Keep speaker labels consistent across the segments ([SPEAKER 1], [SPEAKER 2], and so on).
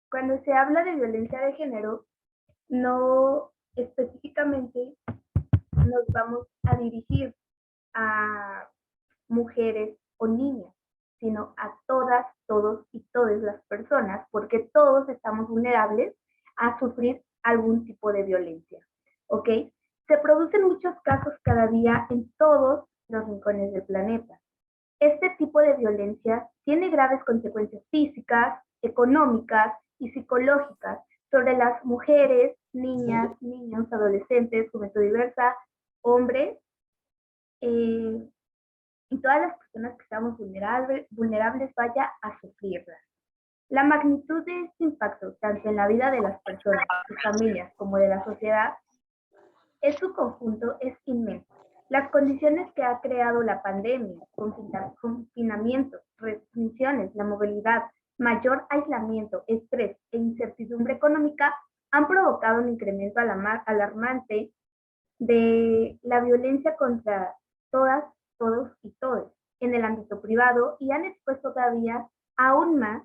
[SPEAKER 1] Cuando se habla de violencia de género, no específicamente nos vamos a dirigir a mujeres o niñas, sino a todas, todos y todas las personas, porque todos estamos vulnerables a sufrir algún tipo de violencia, ¿ok? Se producen muchos casos cada día en todos los rincones del planeta. Este tipo de violencia tiene graves consecuencias físicas, económicas y psicológicas sobre las mujeres, niñas, niños, adolescentes, juventud diversa, hombres, eh, y todas las personas que estamos vulnerables vaya a sufrirlas. La magnitud de este impacto, tanto en la vida de las personas, sus familias, como de la sociedad, en su conjunto es inmensa. Las condiciones que ha creado la pandemia, confinamientos, restricciones, la movilidad, mayor aislamiento, estrés e incertidumbre económica han provocado un incremento alarmante de la violencia contra todas, todos y todes en el ámbito privado y han expuesto todavía aún más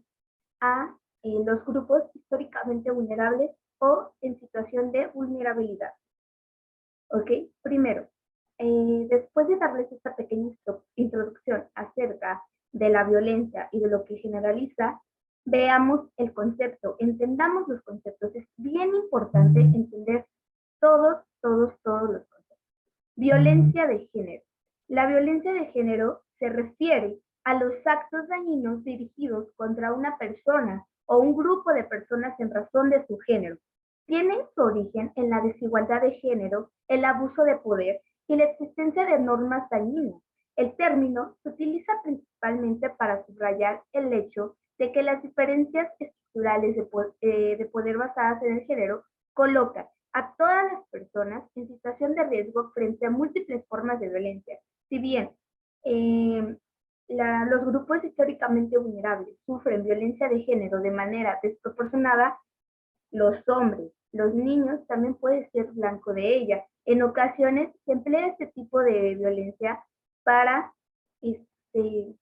[SPEAKER 1] a los grupos históricamente vulnerables o en situación de vulnerabilidad. ¿Ok? Primero, después de darles esta pequeña introducción acerca de la violencia y de lo que generaliza, veamos el concepto, entendamos los conceptos. Es bien importante entender todos los conceptos. Violencia de género. La violencia de género se refiere a los actos dañinos dirigidos contra una persona o un grupo de personas en razón de su género. Tienen su origen en la desigualdad de género, el abuso de poder y la existencia de normas dañinas. El término se utiliza principalmente para subrayar el hecho de que las diferencias estructurales de poder basadas en el género colocan a todas las personas en situación de riesgo frente a múltiples formas de violencia. Si bien los grupos históricamente vulnerables sufren violencia de género de manera desproporcionada, los hombres, los niños también pueden ser blanco de ella. En ocasiones se emplea este tipo de violencia para este,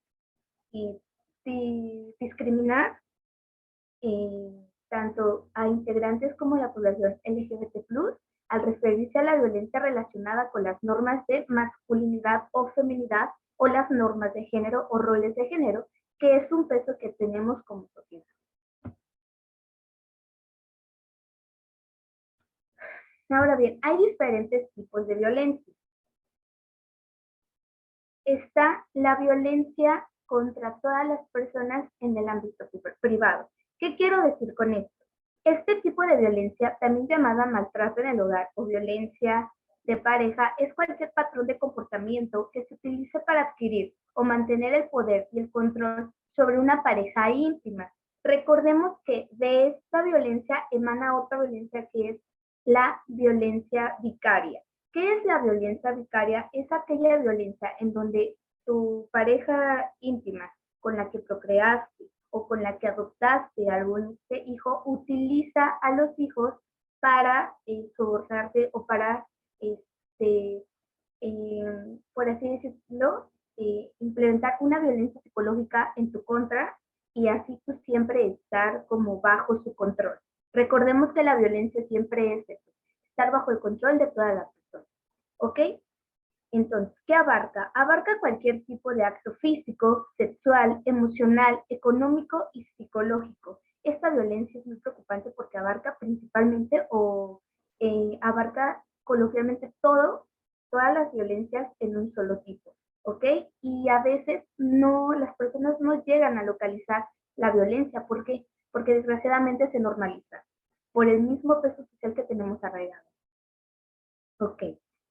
[SPEAKER 1] discriminar tanto a integrantes como a la población LGBT+, al referirse a la violencia relacionada con las normas de masculinidad o feminidad o las normas de género o roles de género, que es un peso que tenemos como sociedad. Ahora bien, hay diferentes tipos de violencia. Está la violencia contra todas las personas en el ámbito privado. ¿Qué quiero decir con esto? Este tipo de violencia, también llamada maltrato en el hogar o violencia de pareja, es cualquier patrón de comportamiento que se utilice para adquirir o mantener el poder y el control sobre una pareja íntima. Recordemos que de esta violencia emana otra violencia que es la violencia vicaria. ¿Qué es la violencia vicaria? Es aquella violencia en donde tu pareja íntima con la que procreaste o con la que adoptaste algún hijo utiliza a los hijos para sobornarte o para, por así decirlo, implementar una violencia psicológica en tu contra y así tú siempre estar como bajo su control. Recordemos que la violencia siempre es eso, estar bajo el control de toda la persona. ¿Ok? Entonces, ¿qué abarca? Abarca cualquier tipo de acto físico, sexual, emocional, económico y psicológico. Esta violencia es muy preocupante porque abarca principalmente o abarca coloquialmente todas las violencias en un solo tipo, ¿ok? Y a veces las personas no llegan a localizar la violencia. ¿Por qué? Porque desgraciadamente se normaliza por el mismo peso social que tenemos arraigado. Ok.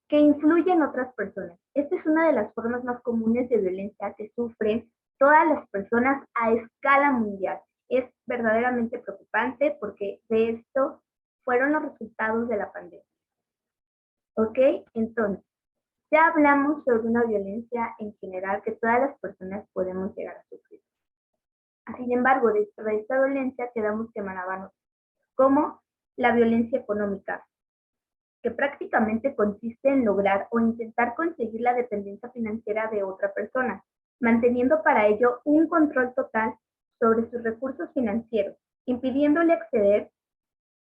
[SPEAKER 1] Que influye en otras personas. Esta es una de las formas más comunes de violencia que sufren todas las personas a escala mundial. Es verdaderamente preocupante porque de esto fueron los resultados de la pandemia. ¿Ok? Entonces, ya hablamos sobre una violencia en general que todas las personas podemos llegar a sufrir. Sin embargo, dentro de esta violencia quedamos que emanaban como la violencia económica, que prácticamente consiste en lograr o intentar conseguir la dependencia financiera de otra persona. manteniendo para ello un control total sobre sus recursos financieros, impidiéndole acceder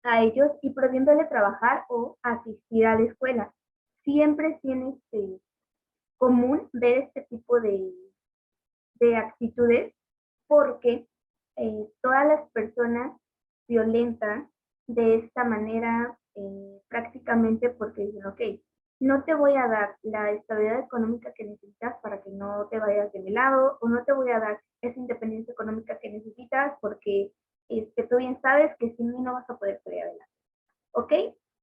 [SPEAKER 1] a ellos y prohibiéndole trabajar o asistir a la escuela. Siempre tiene común ver este tipo de actitudes porque todas las personas violentan de esta manera prácticamente porque dicen, ok, no te voy a dar la estabilidad económica que necesitas para que no te vayas de mi lado, o no te voy a dar esa independencia económica que necesitas porque tú bien sabes que sin mí no vas a poder salir adelante. ¿Ok?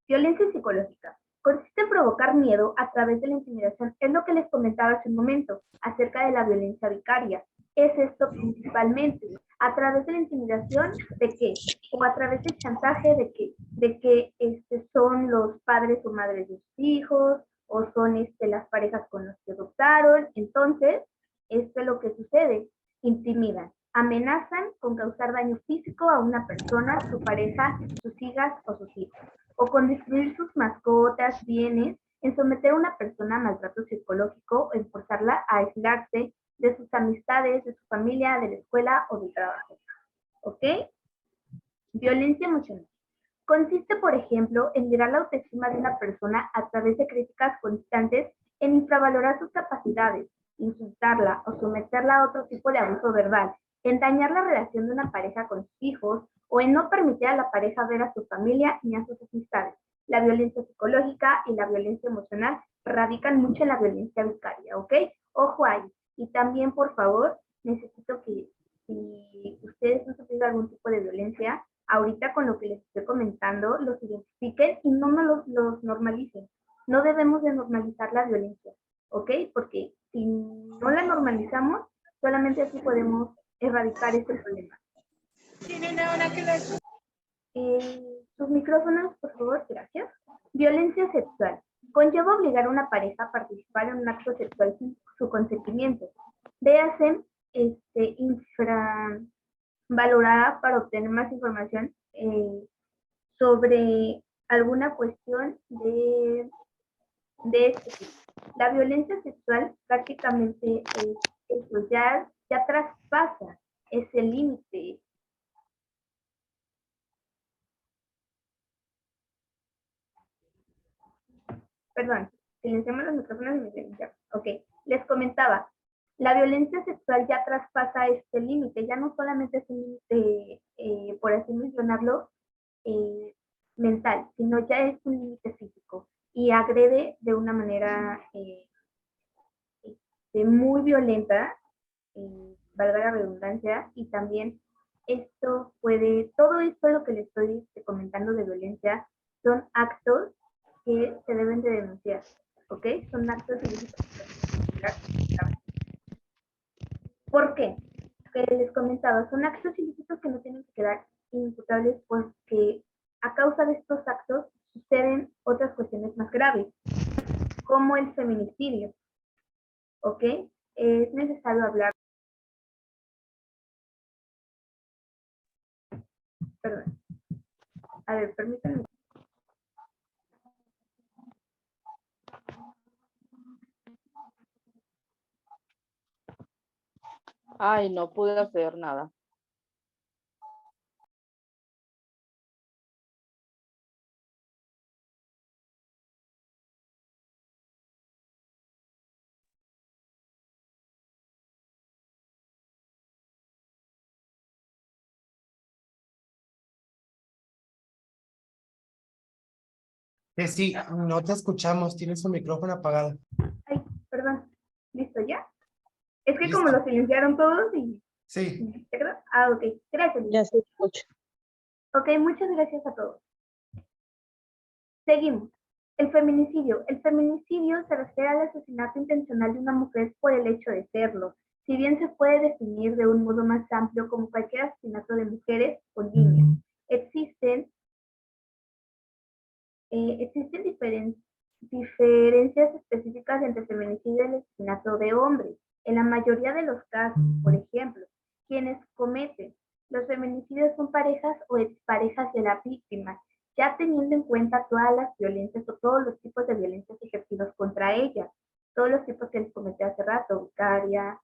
[SPEAKER 1] Violencia psicológica. Consiste en provocar miedo a través de la intimidación. Es lo que les comentaba hace un momento acerca de la violencia vicaria. Es esto principalmente. ¿A través de la intimidación de qué? O a través del chantaje de qué? De que son los padres o madres de sus hijos, o son las parejas con los que adoptaron. Entonces, esto es lo que sucede. Intimidan, amenazan con causar daño físico a una persona, su pareja, sus hijas o sus hijos, o con destruir sus mascotas, bienes, en someter a una persona a maltrato psicológico o en forzarla a aislarse de sus amistades, de su familia, de la escuela o del trabajo. ¿Ok? Violencia emocional. Consiste, por ejemplo, en mirar la autoestima de una persona a través de críticas constantes, en infravalorar sus capacidades, insultarla o someterla a otro tipo de abuso verbal, en dañar la relación de una pareja con sus hijos o en no permitir a la pareja ver a su familia ni a sus amistades. La violencia psicológica y la violencia emocional radican mucho en la violencia vicaria, ¿ok? Ojo ahí. Y también, por favor, necesito que si ustedes han sufrido algún tipo de violencia, ahorita con lo que les estoy comentando, los identifiquen y no los normalicen. No debemos de normalizar la violencia, ¿ok? Porque si no la normalizamos, solamente así podemos erradicar este problema. Sus micrófonos, por favor, gracias. Violencia sexual. Conlleva obligar a una pareja a participar en un acto sexual sin su consentimiento. Véase infravalorada para obtener más información sobre alguna cuestión de este tipo. La violencia sexual prácticamente eso, ya traspasa ese límite. Perdón, silenciamos los micrófonos y me silenciamos. Ok, les comentaba, la violencia sexual ya traspasa este límite, ya no solamente es un límite, por así mencionarlo, mental, sino ya es un límite físico y agrede de una manera muy violenta, valga la redundancia, y también todo esto lo que les estoy comentando de violencia son actos que se deben de denunciar, ¿ok? Son actos ilícitos. ¿Por qué? Que les comentaba, son actos ilícitos que no tienen que quedar imputables porque a causa de estos actos suceden otras cuestiones más graves, como el feminicidio, ¿ok? Es necesario hablar. Perdón. A ver, permítanme.
[SPEAKER 2] Ay, no pude hacer nada.
[SPEAKER 3] Sí, no te escuchamos, tienes tu micrófono apagado.
[SPEAKER 1] Ay, perdón. ¿Listo ya? Es que como
[SPEAKER 3] Listo.
[SPEAKER 1] lo silenciaron todos y...
[SPEAKER 3] Sí.
[SPEAKER 1] Ah, ok. Gracias.
[SPEAKER 2] Ya se escucha.
[SPEAKER 1] Ok, muchas gracias a todos. Seguimos. El feminicidio. El feminicidio se refiere al asesinato intencional de una mujer por el hecho de serlo. Si bien se puede definir de un modo más amplio como cualquier asesinato de mujeres o niñas, existen diferencias específicas entre el feminicidio y el asesinato de hombres. En la mayoría de los casos, por ejemplo, quienes cometen los feminicidios son parejas o exparejas de la víctima, ya teniendo en cuenta todas las violencias o todos los tipos de violencias ejercidos contra ellas, todos los tipos que les comenté hace rato, vicaria,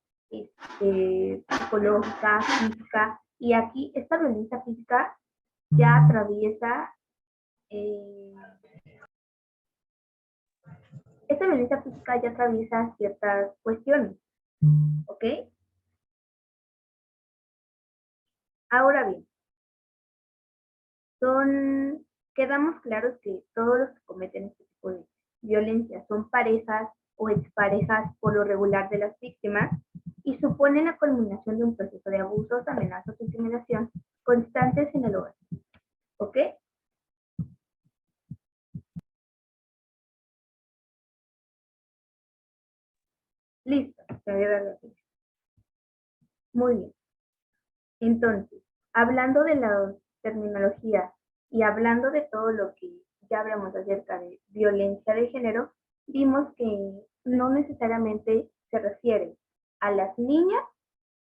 [SPEAKER 1] psicológica, física, y aquí esta violencia física ya atraviesa, esta violencia física ya atraviesa ciertas cuestiones, ¿ok? Ahora bien, quedamos claros que todos los que cometen este tipo de violencia son parejas o exparejas por lo regular de las víctimas y suponen la culminación de un proceso de abusos, amenazas o intimidación constantes en el hogar. ¿Ok? Listo. Muy bien. Entonces, hablando de la terminología y hablando de todo lo que ya hablamos acerca de violencia de género, vimos que no necesariamente se refiere a las niñas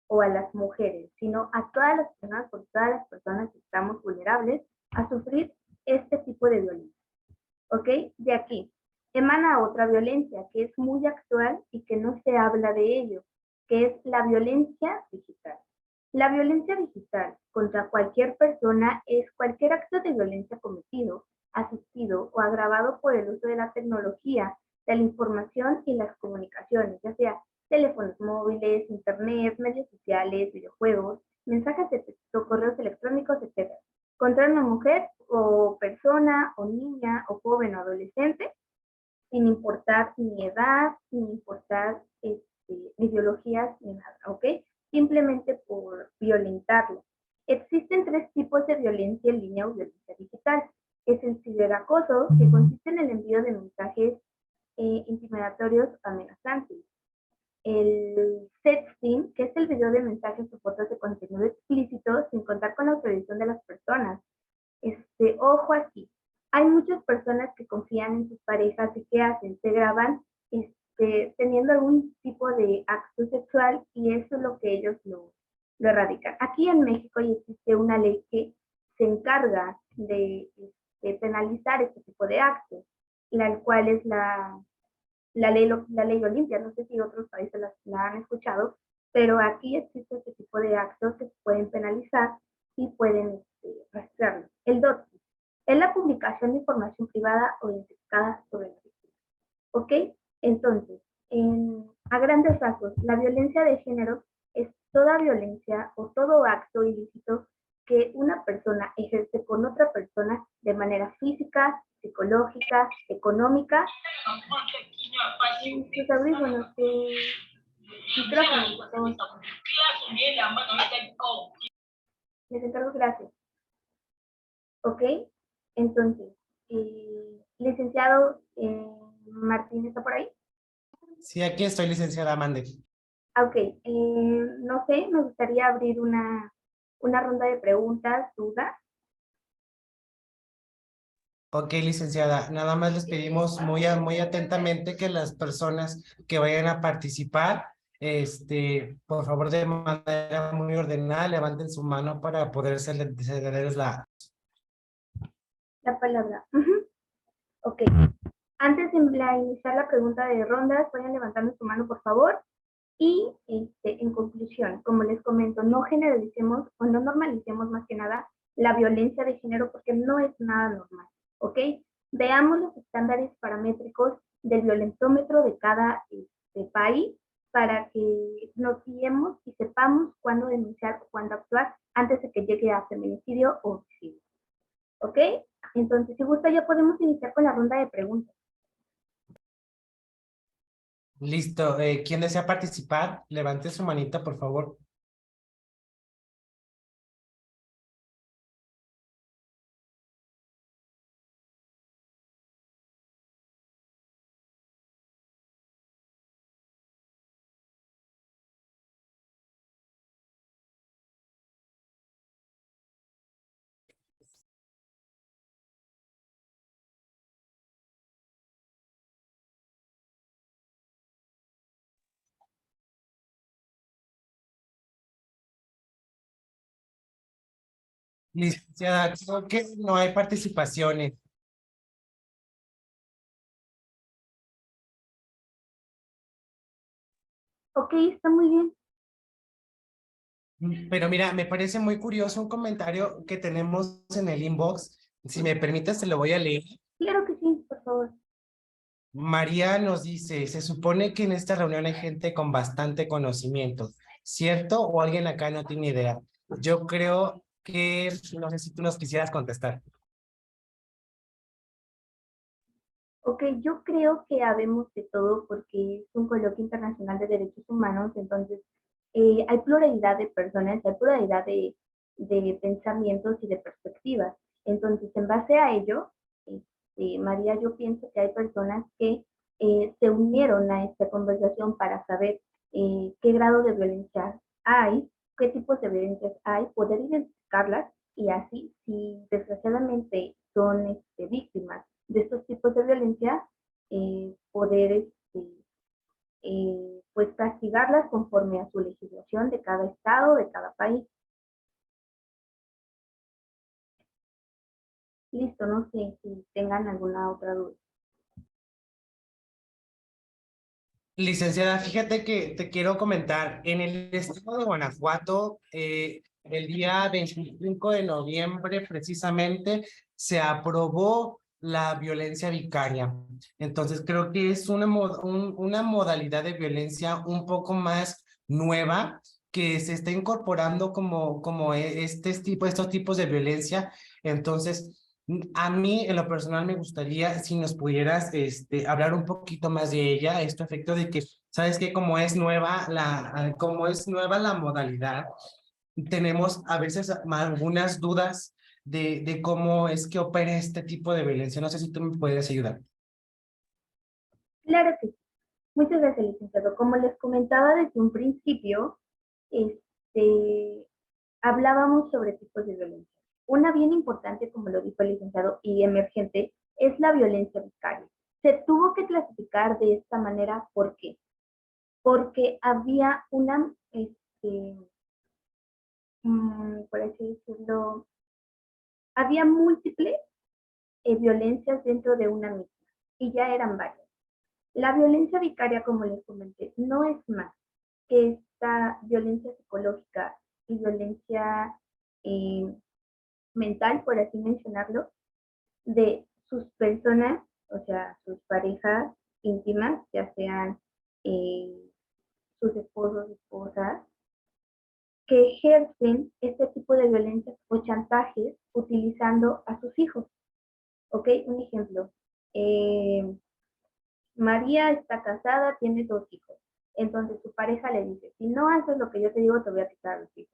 [SPEAKER 1] o a las mujeres, sino a todas las personas, porque todas las personas estamos vulnerables a sufrir este tipo de violencia. ¿Ok? De aquí emana otra violencia que es muy actual y que no se habla de ello, que es la violencia digital. La violencia digital contra cualquier persona es cualquier acto de violencia cometido, asistido o agravado por el uso de la tecnología, de la información y las comunicaciones, ya sea teléfonos móviles, internet, medios sociales, videojuegos, mensajes de texto, correos electrónicos, etc. Contra una mujer o persona o niña o joven o adolescente, sin importar ni edad, sin importar ideologías ni nada, ¿ok? Simplemente por violentarlo. Existen tres tipos de violencia en línea o violencia digital. Es el ciberacoso, que consiste en el envío de mensajes intimidatorios o amenazantes. El sexting, que es el video de mensajes o fotos de contenido explícito sin contar con la autorización de las personas. Ojo aquí, hay muchas personas que confían en sus parejas y ¿qué hacen? Se graban teniendo algún tipo de acto sexual y eso es lo que ellos lo erradican. Aquí en México ya existe una ley que se encarga de penalizar este tipo de actos, la cual es la ley Olimpia. No sé si otros países la han escuchado, pero aquí existe este tipo de actos que se pueden penalizar y pueden rastrearlo. El doxing es la publicación de información privada o identificada sobre la víctima. ¿Ok? Entonces, a grandes rasgos, la violencia de género es toda violencia o todo acto ilícito que una persona ejerce con otra persona de manera física, psicológica, económica. Sus audífonos, micrófono, por favor. Les encargo, gracias. ¿Ok? Entonces, licenciado Martín, ¿está por ahí?
[SPEAKER 3] Sí, aquí estoy, licenciada, mande.
[SPEAKER 1] Ok, no sé, me gustaría abrir una ronda de preguntas, dudas.
[SPEAKER 3] Ok, licenciada, nada más les pedimos muy atentamente que las personas que vayan a participar, por favor, de manera muy ordenada, levanten su mano para poder cederles la...
[SPEAKER 1] La palabra. Ok. Antes de iniciar la pregunta de rondas, vayan levantando su mano, por favor. Y en conclusión, como les comento, no generalicemos o no normalicemos más que nada la violencia de género porque no es nada normal, ¿ok? Veamos los estándares paramétricos del violentómetro de cada país para que nos guiemos y sepamos cuándo denunciar o cuándo actuar antes de que llegue a feminicidio o homicidio, ¿ok? Entonces, si gusta, ya podemos iniciar con la ronda de preguntas.
[SPEAKER 3] Listo, ¿quién desea participar? Levante su manita, por favor. Licenciada, creo que no hay participaciones.
[SPEAKER 1] Ok, está muy bien.
[SPEAKER 3] Pero mira, me parece muy curioso un comentario que tenemos en el inbox. Si me permites, te lo voy a leer.
[SPEAKER 1] Claro que sí, por favor.
[SPEAKER 3] María nos dice, se supone que en esta reunión hay gente con bastante conocimiento, ¿cierto? ¿O alguien acá no tiene idea? Yo creo que, no sé si tú nos quisieras contestar.
[SPEAKER 1] Ok, yo creo que habemos de todo porque es un coloquio internacional de derechos humanos, entonces hay pluralidad de personas, hay pluralidad de pensamientos y de perspectivas. Entonces, en base a ello, María, yo pienso que hay personas que se unieron a esta conversación para saber qué grado de violencia hay, qué tipos de violencias hay, poder identificarlas y así, si desgraciadamente son víctimas de estos tipos de violencia, poder pues castigarlas conforme a su legislación de cada estado, de cada país. Listo, no sé si tengan alguna otra duda.
[SPEAKER 3] Licenciada, fíjate que te quiero comentar, en el estado de Guanajuato, el día 25 de noviembre precisamente se aprobó la violencia vicaria. Entonces creo que es una modalidad de violencia un poco más nueva que se está incorporando como estos tipos de violencia. Entonces, a mí, en lo personal, me gustaría si nos pudieras hablar un poquito más de ella, esto efecto de que, sabes que como es nueva la modalidad, tenemos a veces algunas dudas de cómo es que opera este tipo de violencia. No sé si tú me puedes ayudar.
[SPEAKER 1] Claro que sí. Muchas gracias, licenciado. Como les comentaba desde un principio, este, hablábamos sobre tipos de violencia. Una bien importante, como lo dijo el licenciado, y emergente, es la violencia vicaria. Se tuvo que clasificar de esta manera, ¿por qué? Porque había una, por así decirlo, había múltiples violencias dentro de una misma, y ya eran varias. La violencia vicaria, como les comenté, no es más que esta violencia psicológica y violencia eh, mental, por así mencionarlo, de sus personas, o sea, sus parejas íntimas, ya sean eh, sus esposos, esposas, que ejercen este tipo de violencia o chantajes utilizando a sus hijos. ¿Ok? Un ejemplo. María está casada, tiene 2 hijos. Entonces su pareja le dice, si no haces lo que yo te digo, te voy a quitar a los hijos.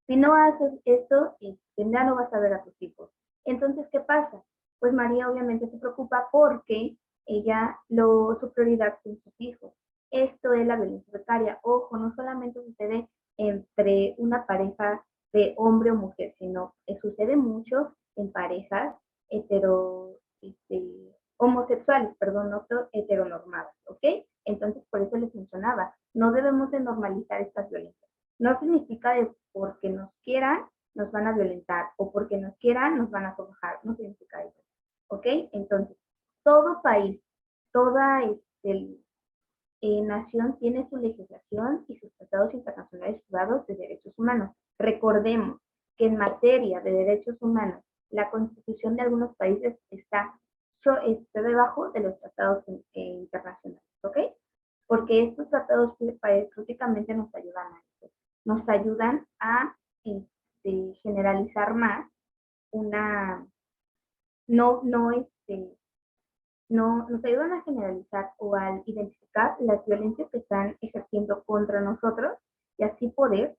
[SPEAKER 1] Si no haces esto, ya no vas a ver a tus hijos. Entonces, ¿qué pasa? Pues María obviamente se preocupa porque su prioridad son sus hijos. Esto es la violencia vicaria. Ojo, no solamente sucede entre una pareja de hombre o mujer, sino que sucede mucho en parejas hetero, homosexuales, perdón, no heteronormadas, ¿ok? Entonces, por eso les mencionaba, no debemos de normalizar estas violencias. No significa que porque nos quieran, nos van a violentar, o porque nos quieran, nos van a trabajar, no significa eso, ¿ok? Entonces, todo país, toda nación tiene su legislación y sus tratados internacionales privados de derechos humanos. Recordemos que en materia de derechos humanos, la constitución de algunos países está debajo de los tratados internacionales, ¿ok? Porque estos tratados prácticamente nos ayudan a esto, nos ayudan a generalizar más una, no nos ayudan a generalizar o a identificar las violencias que están ejerciendo contra nosotros y así poder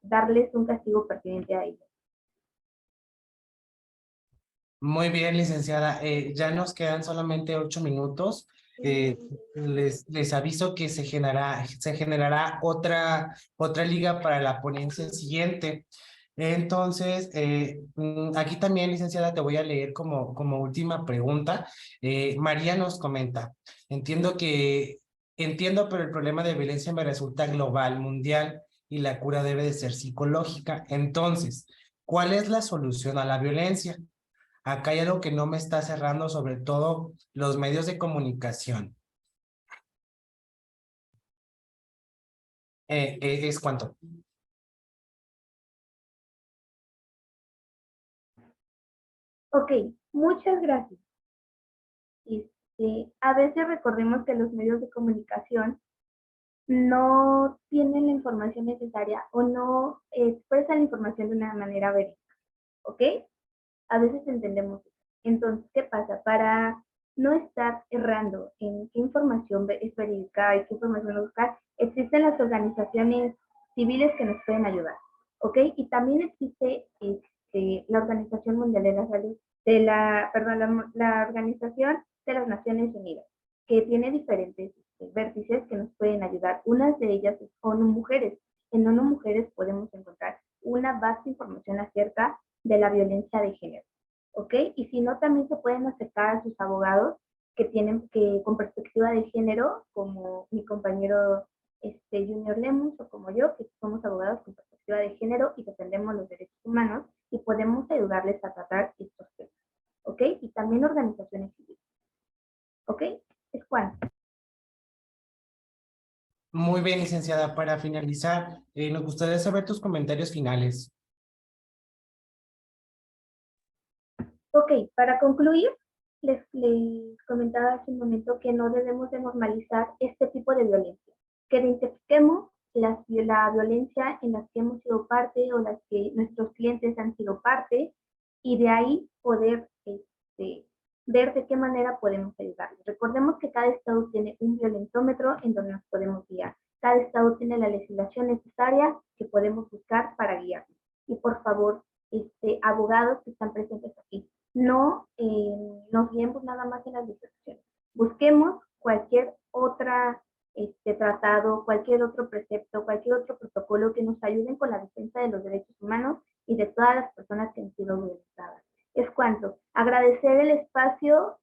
[SPEAKER 1] darles un castigo pertinente a ellos.
[SPEAKER 3] Muy bien, licenciada. Ya nos quedan solamente 8 minutos. Les aviso que se generará otra liga para la ponencia siguiente. Entonces, aquí también, licenciada, te voy a leer como última pregunta. María nos comenta, entiendo, pero el problema de violencia me resulta global, mundial, y la cura debe de ser psicológica. Entonces, ¿cuál es la solución a la violencia? Acá hay algo que no me está cerrando, sobre todo los medios de comunicación. ¿Es cuánto?
[SPEAKER 1] Ok, muchas gracias. A veces recordemos que los medios de comunicación no tienen la información necesaria o no expresan la información de una manera verídica, ¿ok? A veces entendemos eso. Entonces, ¿qué pasa? Para no estar errando en qué información es verídica y qué información no buscar, existen las organizaciones civiles que nos pueden ayudar, ¿ok? Y también existe la Organización Mundial de la Salud, la Organización de las Naciones Unidas, que tiene diferentes vértices que nos pueden ayudar. Unas de ellas son ONU Mujeres. En ONU Mujeres podemos encontrar una vasta información acerca de la violencia de género, ¿ok? Y si no, también se pueden acercar a sus abogados que tienen que, con perspectiva de género, como mi compañero Junior Lemus o como yo, que somos abogados con perspectiva de género y defendemos los derechos humanos y podemos ayudarles a tratar estos temas, ¿ok? Y también organizaciones civiles, ¿ok? Es cuánto.
[SPEAKER 3] Muy bien, licenciada. Para finalizar, nos gustaría saber tus comentarios finales.
[SPEAKER 1] Ok, para concluir, les comentaba hace un momento que no debemos de normalizar este tipo de violencia, que identifiquemos la violencia en las que hemos sido parte o las que nuestros clientes han sido parte y de ahí poder ver de qué manera podemos ayudarles. Recordemos que cada estado tiene un violentómetro en donde nos podemos guiar. Cada estado tiene la legislación necesaria que podemos buscar para guiarnos. Y por favor, abogados que están presentes aquí, no nos guiemos nada más en las legislaciones. Busquemos cualquier otra tratado, cualquier otro precepto, cualquier otro protocolo que nos ayuden con la defensa de los derechos humanos y de todas las personas que han sido violentadas. Es cuanto. Agradecer el espacio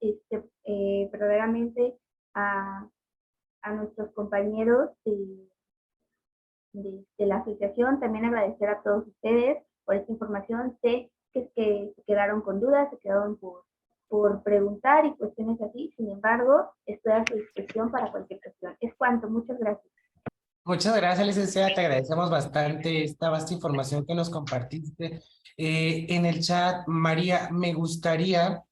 [SPEAKER 1] verdaderamente a nuestros compañeros de la asociación, también agradecer a todos ustedes por esta información. Sé que se quedaron con dudas, se quedaron por preguntar y cuestiones así. Sin embargo, estoy a su disposición para cualquier cuestión. Es cuanto. Muchas gracias.
[SPEAKER 3] Muchas gracias, licenciada. Te agradecemos bastante esta vasta información que nos compartiste. En el chat, María, me gustaría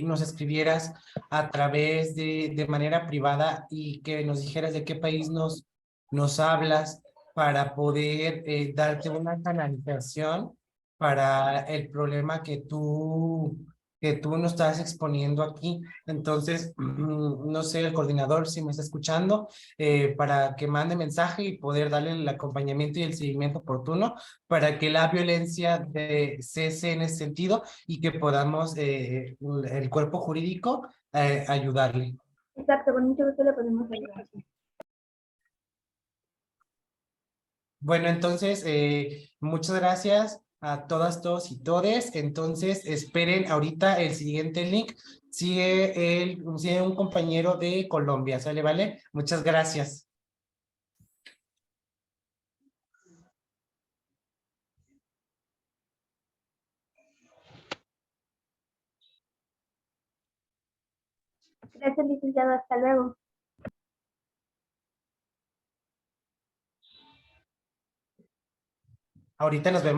[SPEAKER 3] nos escribieras a través de manera privada y que nos dijeras de qué país nos hablas para poder darte una canalización para el problema que tú nos estás exponiendo aquí. Entonces, no sé, el coordinador, si me está escuchando, para que mande mensaje y poder darle el acompañamiento y el seguimiento oportuno para que la violencia cese en ese sentido y que podamos, el cuerpo jurídico, ayudarle.
[SPEAKER 1] Exacto, con mucho gusto le podemos ayudar.
[SPEAKER 3] Bueno, entonces, muchas gracias a todas, todos y todes. Entonces, esperen ahorita el siguiente link. Sigue un compañero de Colombia, ¿sale? ¿Vale? Muchas gracias.
[SPEAKER 1] Gracias, licenciado. Hasta luego.
[SPEAKER 3] Ahorita nos vemos.